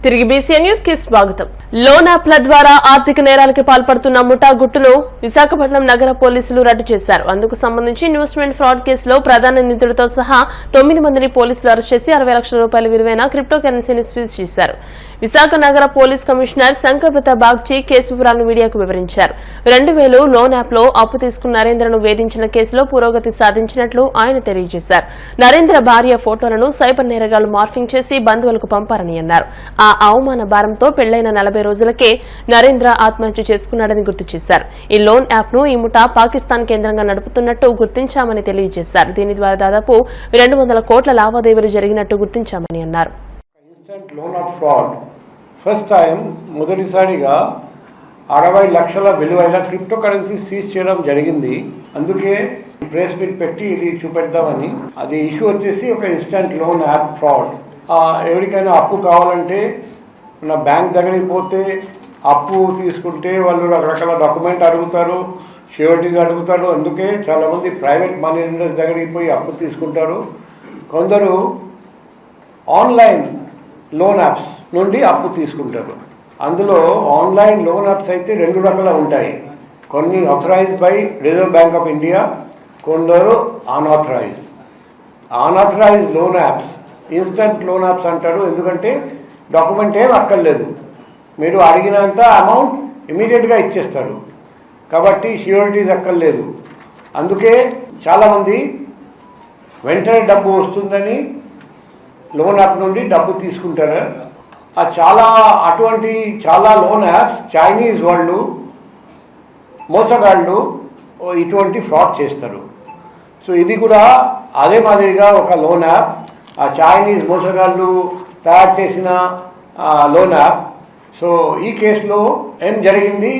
తిరిగి BCN news కి స్వాగతం. లోన్ యాప్ల ద్వారా ఆర్థిక నేరాలకు పాల్పడుతున్న ముఠా గుట్టును విశాఖపట్నం నగర పోలీసులు రద్దు చేశారు. అందుకు సంబంధించి ఇన్వెస్ట్మెంట్ ఫ్రాడ్ కేసులో ప్రధాన నిందితుడితో సహా 9 మందిని పోలీసులు అరెస్ట్ చేసి 60 లక్షల రూపాయల విలువైన క్రిప్టో కరెన్సీని సీజ్ చేశారు. విశాఖ నగర పోలీస్ కమిషనర్ శంకర్ప్రత బాగ్చి కేసు వివరాలను మీడియాకు వివరించారు. 2000 లోన్ యాప్ లో అప్పు తీసుకున్న నరేంద్రను వేధించిన కేసులో పురోగతి సాధించినట్లు ఆయన తెలియజేశారు. నరేంద్ర భార్య ఫోటోలను సైబర్ నేరగాళ్లు మార్ఫింగ్ చేసి బంధువులకు పంపారని అన్నారు. ఆ అవమాన భారంతో పెళ్లైన 40 రోజులకే నరేంద్ర ఆత్మహత్య చేసుకున్నాడని గుర్తు చేశారు. ఈ లోన్ యాప్ ను ఈ ముఠా పాకిస్తాన్ కేంద్రంగా నడుపుతున్నట్టు గుర్తించామని తెలియజేశారు. దీని ద్వారా దాదాపు 200 కోట్ల లావాదేవీలు జరిగినట్టు గుర్తించామని అన్నారు. ఫస్ట్ టైం మొదటిసారిగా 60 లక్షల విలువైన క్రిప్టో కరెన్సీ సీజ్ చేయడం జరిగింది. అందుకే ప్రెస్ మీట్ పెట్టి ఇది చూపెడదామని. అది ఇష్యూ వచ్చేసి ఒక ఇన్స్టెంట్ లోన్ యాప్ ఫ్రాడ్. ఎవరికైనా అప్పు కావాలంటే మన బ్యాంక్ దగ్గరికి పోతే అప్పు తీసుకుంటే వాళ్ళు రకరకాల డాక్యుమెంట్ అడుగుతారు, ష్యూరిటీస్ అడుగుతారు. అందుకే చాలామంది ప్రైవేట్ మనీ లెండర్స్ దగ్గరికి పోయి అప్పు తీసుకుంటారు. కొందరు ఆన్లైన్ లోన్ యాప్స్ నుండి అప్పు తీసుకుంటారు. అందులో ఆన్లైన్ లోన్ యాప్స్ అయితే 2 రకాలు ఉంటాయి. కొన్ని authorised by Reserve Bank of India, కొందరు unauthorised loan apps. Instant loan apps అంటారు. ఎందుకంటే డాక్యుమెంట్ ఏం అక్కర్లేదు, మీరు అడిగినంత అమౌంట్ ఇమీడియట్గా ఇచ్చేస్తారు. కాబట్టి ష్యూరిటీస్ అక్కర్లేదు. అందుకే చాలామంది వెంటనే డబ్బు వస్తుందని లోన్ యాప్ నుండి డబ్బు తీసుకుంటారు. అటువంటి చాలా లోన్ యాప్స్ చైనీస్ వాళ్ళు మోసగాళ్ళు ఇటువంటి ఫ్రాడ్ చేస్తారు. సో ఇది కూడా అదే మాదిరిగా ఒక లోన్ యాప్. ఆ చైనీస్ మోసగాళ్ళు తయారు చేసిన లోన్ యాప్. సో ఈ కేసులో ఏం జరిగింది,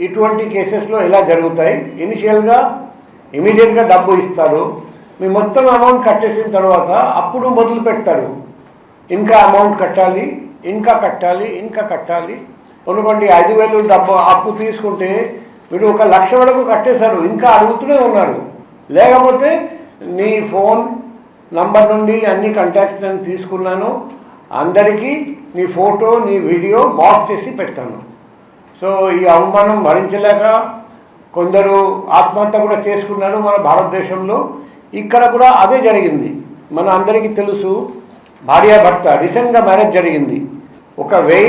ఇటువంటి కేసెస్లో ఎలా జరుగుతాయి, ఇనిషియల్గా ఇమీడియట్గా డబ్బు ఇస్తారు. మీ మొత్తం అమౌంట్ కట్టేసిన తర్వాత అప్పుడు మొదలు పెడతారు, ఇంకా అమౌంట్ కట్టాలి, ఇంకా కట్టాలి, ఇంకా కట్టాలి. అనుకోండి 5,000 డబ్బు అప్పు తీసుకుంటే మీరు 1 లక్ష వరకు కట్టేశారు, ఇంకా అడుగుతూనే ఉన్నారు. లేకపోతే నీ ఫోన్ నంబర్ నుండి అన్ని కాంటాక్ట్స్ నేను తీసుకున్నాను, అందరికీ నీ ఫోటో నీ వీడియో బాక్స్ చేసి పెడతాను. సో ఈ అవమానం భరించలేక కొందరు ఆత్మహత్య కూడా చేసుకున్నారు మన భారతదేశంలో. ఇక్కడ కూడా అదే జరిగింది. మన అందరికీ తెలుసు, భార్యాభర్త రీసెంట్గా మ్యారేజ్ జరిగింది. 1000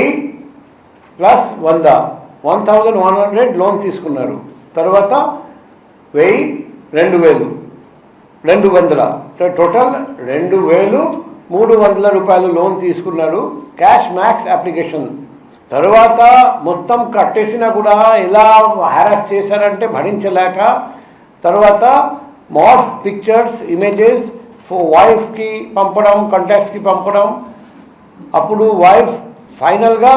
ప్లస్ 100 1100 లోన్ తీసుకున్నారు. తర్వాత 1000 2000 200 టోటల్ 2,300 రూపాయలు లోన్ తీసుకున్నారు. Cash max application. తర్వాత మొత్తం కట్టేసినా కూడా ఎలా హ్యారాస్ చేశారంటే భరించలేక, తర్వాత మార్ఫ్ పిక్చర్స్ ఇమేజెస్ వైఫ్కి పంపడం, కాంటాక్ట్స్కి పంపడం. అప్పుడు వైఫ్ ఫైనల్గా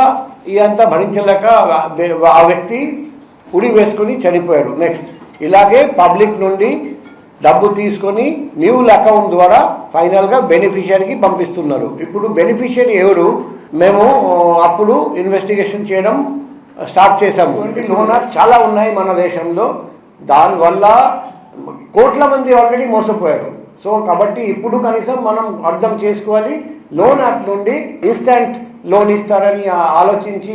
ఇదంతా భరించలేక ఆ వ్యక్తి ఉరి వేసుకొని చనిపోయాడు. నెక్స్ట్ ఇలాగే పబ్లిక్ నుండి డబ్బు తీసుకొని మ్యూల్ అకౌంట్ ద్వారా ఫైనల్గా బెనిఫిషియరీకి పంపిస్తున్నారు. ఇప్పుడు బెనిఫిషియరీ ఎవరు, మేము అప్పుడు ఇన్వెస్టిగేషన్ చేయడం స్టార్ట్ చేశాము. లోన్ యాప్స్ చాలా ఉన్నాయి మన దేశంలో, దానివల్ల కోట్ల మంది ఆల్రెడీ మోసపోయారు. సో కాబట్టి ఇప్పుడు కనీసం మనం అర్థం చేసుకోవాలి, లోన్ యాప్ నుండి ఇన్స్టెంట్ లోన్ ఇస్తారని ఆలోచించి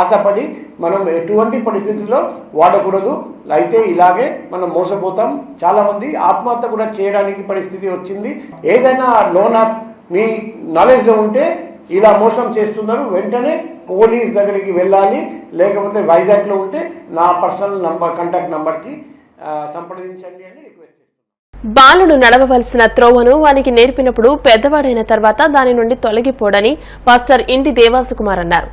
ఆశపడి మనం ఎటువంటి పరిస్థితుల్లో వాడకూడదు. అయితే ఇలాగే మనం మోసపోతాం. చాలామంది ఆత్మహత్య కూడా చేయడానికి పరిస్థితి వచ్చింది. ఏదైనా లోన్ యాప్ మీ నాలెడ్జ్లో ఉంటే ఇలా మోసం చేస్తున్నారు, వెంటనే పోలీస్ దగ్గరికి వెళ్ళాలి. లేకపోతే వైజాగ్లో ఉంటే నా పర్సనల్ కాంటాక్ట్ నంబర్కి సంప్రదించండి అని రిక్వెస్ట్. బాలుడు నడవవలసిన త్రోవను వానికి నేర్పినప్పుడు పెద్దవాడైన తర్వాత దాని నుండి తొలగిపోడని పాస్టర్ ఇంటి దేవాసుకుమార్ అన్నారు.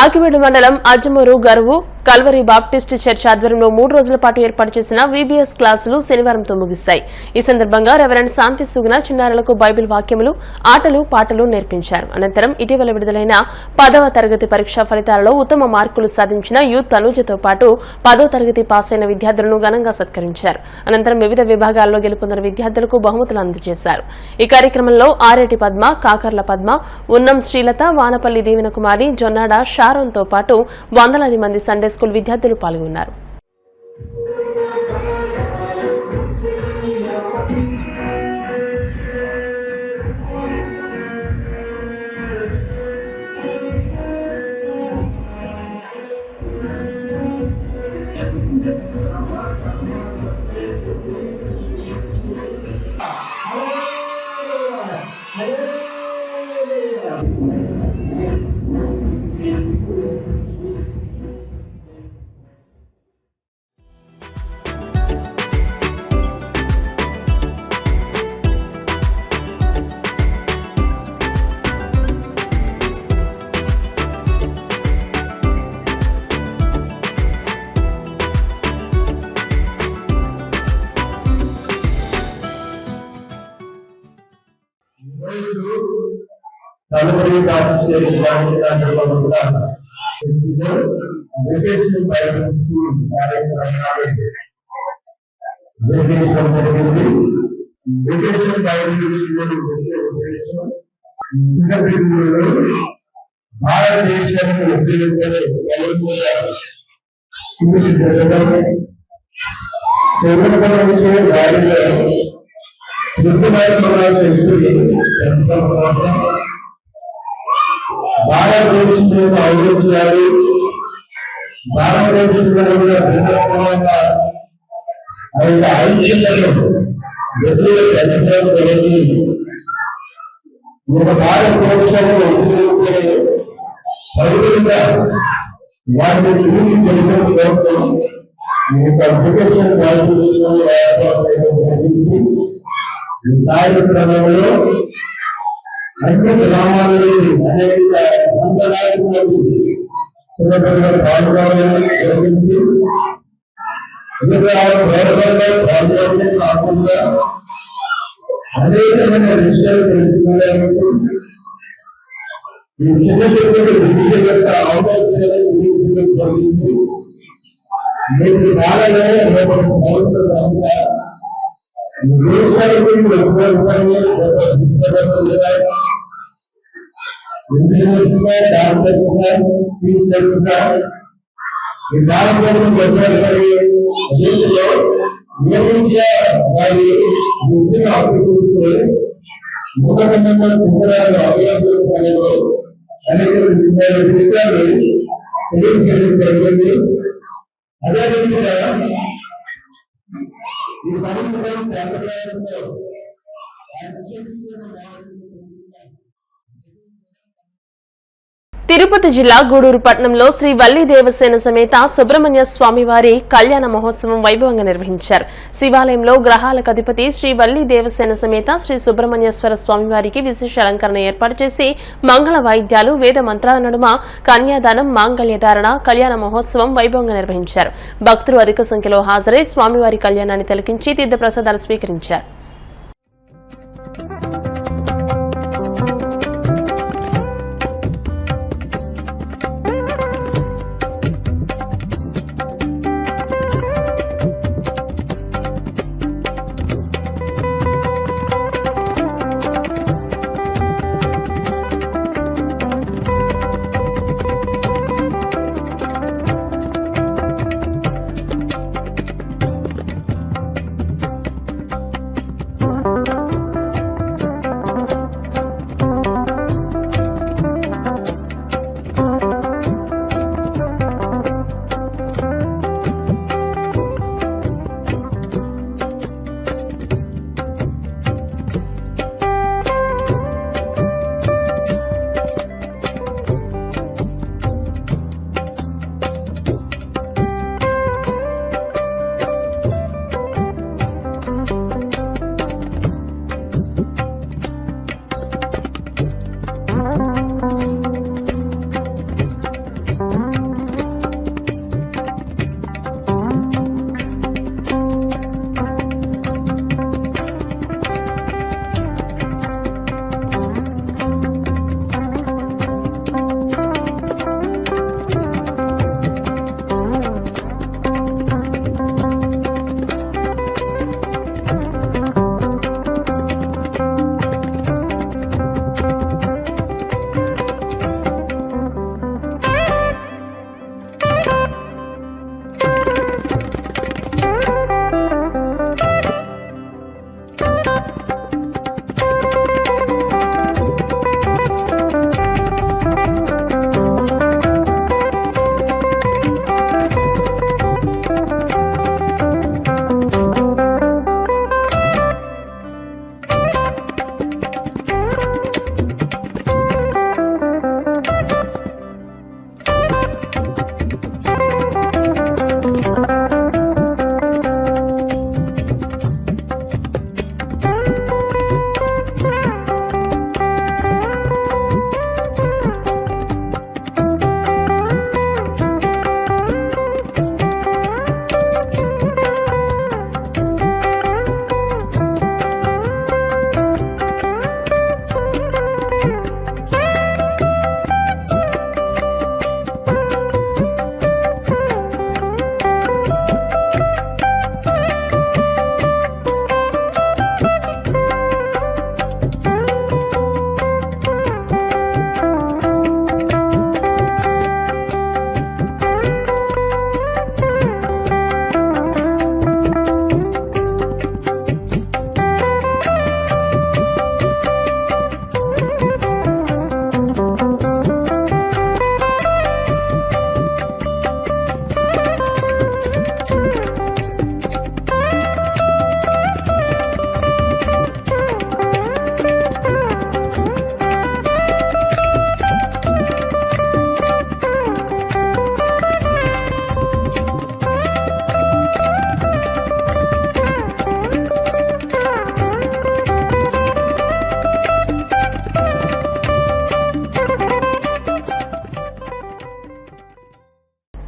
ఆకివీడు మండలం అజ్మూరు గరువు కల్వరి బాప్టిస్ట్ చర్చ్ ఆధ్వర్యంలో 3 రోజుల పాటు ఏర్పాటు చేసిన వీబీఎస్ క్లాసులు శనివారంతో ముగిశాయి. ఈ సందర్భంగా రెవరెండ్ శాంతి సుగుణ చిన్నారులకు బైబిల్ వాక్యములు, ఆటలు, పాటలు నేర్పించారు. అనంతరం ఇటీవల విడుదలైన 10వ తరగతి పరీక్షా ఫలితాలలో ఉత్తమ మార్కులు సాధించిన యూత్ తనూజతో పాటు 10వ తరగతి పాస్ అయిన విద్యార్థులను ఘనంగా సత్కరించారు. అనంతరం వివిధ విభాగాల్లో గెలుపొందిన విద్యార్థులకు బహుమతులు అందజేశారు. ఈ కార్యక్రమంలో ఆరేటి పద్మ, కాకర్ల పద్మ, ఉన్నం శ్రీలత, వానపల్లి దీవెన కుమారి, జొన్నాడ షారోన్తో పాటు వందలాది మంది సండే స్కూల్ విద్యార్థులు పాల్గొన్నారు. తదుపరి కార్యక్రమంలో కూడా వెకేషన్ కార్యక్రమాలు జరిగించడం జరిగింది. వెకేషన్ భారతదేశానికి వారిలో భారతదేశంలో అవకాశాలు భారతదేశంలో కూడా భిన్నత్వంగా ఐక్యతను ఒక భారతదేశంలో పౌరులుగా వాటిని పూర్తి చేయడం కోసం ఒక అప్లికేషన్ ఈ కార్యక్రమంలో అన్ని గ్రామాలలో అనేక సంప్రదాయాలకు పాల్గొనడం జరిగింది. పాల్గొనడం కాకుండా అనేకమైన విషయాలు తెలుసుకోవడానికి ఈ చిన్న చిన్న విద్య యొక్క అవకాశాలు జరిగింది. నేను బాగానే జరిగింది. అదేవిధంగా ఈ సంవత్సరం తిరుపతి జిల్లా గూడూరు పట్టణంలో శ్రీ వల్లి దేవసేన సమేత సుబ్రహ్మణ్య స్వామివారి కళ్యాణ మహోత్సవం వైభవంగా నిర్వహించారు. శివాలయంలో గ్రహాలకు అధిపతి శ్రీ వల్లి దేవసేన సమేత శ్రీ సుబ్రహ్మణ్యేశ్వర స్వామివారికి విశేష అలంకరణ ఏర్పాటు చేసి మంగళ వాయిద్యాలు వేద మంత్రాల నడుమ కన్యాదానం మాంగళ్యధారణ కళ్యాణ మహోత్సవం వైభవంగా నిర్వహించారు. భక్తులు అధిక సంఖ్యలో హాజరై స్వామివారి కళ్యాణాన్ని తిలకించి తీర్థప్రసాదాలు స్వీకరించారు.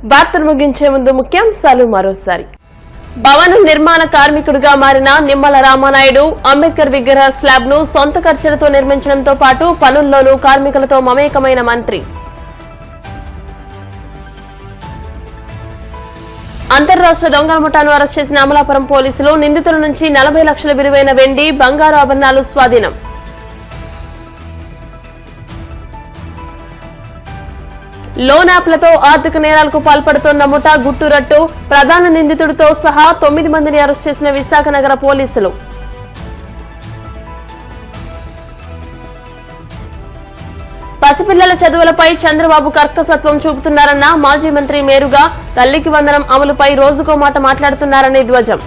వార్తలు ముగించే ముందు ముఖ్యాంశాలు మరోసారి. భవన నిర్మాణ కార్మికుడిగా మారిన నిమ్మల రామానాయుడు అంబేద్కర్ విగ్రహ స్లాబ్ ను సొంత ఖర్చులతో నిర్మించడంతో పాటు పనుల్లోనూ కార్మికులతో మమేకమైన మంత్రి. అంతర్రాష్ట్ర దొంగల ముఠాను అరెస్ట్ చేసిన అమలాపురం పోలీసులు నిందితుల నుంచి 40 లక్షల విలువైన వెండి, బంగారు ఆభరణాలు స్వాధీనం. లోన్ యాప్లతో ఆర్థిక నేరాలకు పాల్పడుతోన్న ముఠా గుట్టురట్టు, ప్రధాన నిందితుడితో సహా 9 మందిని అరెస్ట్ చేసిన విశాఖ నగర పోలీసులు. పసిపిల్లల చదువులపై చంద్రబాబు కర్కసత్వం చూపుతున్నారన్న మాజీ మంత్రి మేరుగా, తల్లికి వందనం అమలుపై రోజుకో మాట మాట్లాడుతున్నారనే ధ్వజం.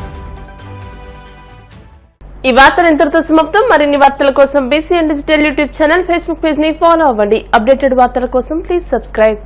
ఈ వార్తలు ఇంతటితో సమాప్తం. మరిన్ని వార్తల కోసం BCN digital YouTube channel, Facebook page ని ఫాలో అవ్వండి. అప్డేటెడ్ వార్తల కోసం ప్లీజ్ సబ్స్క్రైబ్.